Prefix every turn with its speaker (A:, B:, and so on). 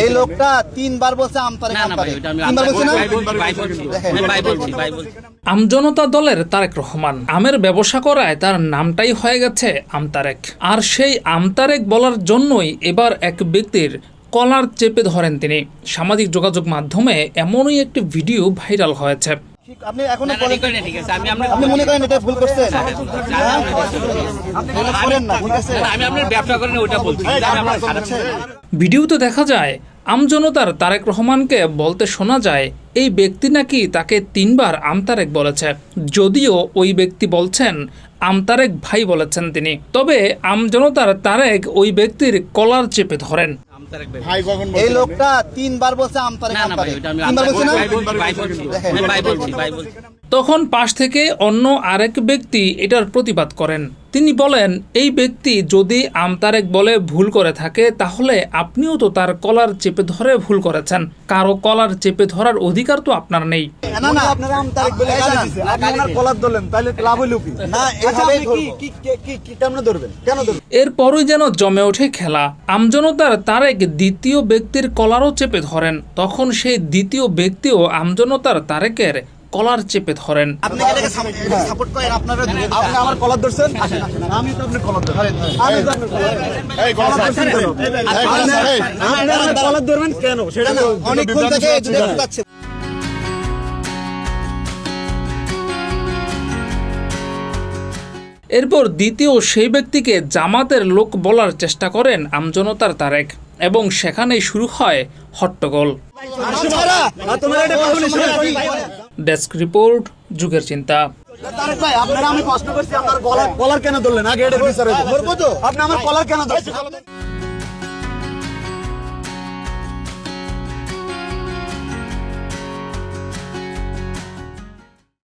A: এই লোকটা তিনবার বলছে আমতারেক তিনবার বলছে না।
B: আমজনতা দলের তারেক রহমান আমের ব্যবসা করায় তার নামটাই হয়ে গেছে আমতারেক। আর সেই আমতারেক বলার জন্যই এবার এক ব্যক্তির কলার চেপে ধরেন তিনি। সামাজিক যোগাযোগ মাধ্যমে এমনই একটি ভিডিও ভাইরাল হয়েছে।
A: আপনি এখনো আপনি মনে করেন এটা ভুল করছেন?
B: ভিডিওতে দেখা যায় আমজনতার তারেক রহমানকে বলতে শোনা যায় এই ব্যক্তি নাকি তাকে 3 বার আমতারেক বলেছে, যদিও ওই ব্যক্তি বলছেন আমতারেক ভাই বলেছেন তিনি। তবে আমজনতার তারেক ওই ব্যক্তির কলার চেপে ধরেন।
A: এই লোকটা তিনবার বলছে আমতারেক তিনবার বলছে না।
B: তখন পাশ থেকে অন্য আরেক ব্যক্তি এটার প্রতিবাদ করেন। তিনি বলেন এই ব্যক্তি যদি আমতারেক বলে ভুল করে থাকে তাহলে আপনিও তো তার কলার চেপে ধরে ভুল করেছেন। কারো কলার চেপে ধরার অধিকার তো আপনার নেই।
A: না না আপনারা আমতারেক বলে আপনার কলার ধরলেন তাহলে লাভ হইল কি? না এভাবে কি কেমনে ধরবেন? কেন ধরবেন?
B: এরপরই যেন জমে ওঠে খেলা। আমজনতার তারেক দ্বিতীয় ব্যক্তির কলারও চেপে ধরেন। তখন সেই দ্বিতীয় ব্যক্তিও আমজনতার তারেকের কলার চেপে ধরেন।
A: আপনি এটাকে সাপোর্ট করেন, আপনারা আপনি আমার কলার ধরছেন, আমি তো আপনার কলার ধরেন, আমি তো আপনার কলার ধরবেন কেন সেটা না অনেকক্ষণ থেকে দেখতে পাচ্ছি।
B: এরপর দ্বিতীয় সেই ব্যক্তিকে জামাতের লোক বলার চেষ্টা করেন আমজনতার তারেক এবং সেখানেই শুরু হয় হট্টগোল। ডেস্ক রিপোর্ট, যুগের চিন্তা।
A: তারেক ভাই আপনারা আমি প্রশ্ন করছি আপনার কলার কেন ধরলেন? আগে এটার বিচার হইব। আপনি আমার কলার কেন ধরছেন?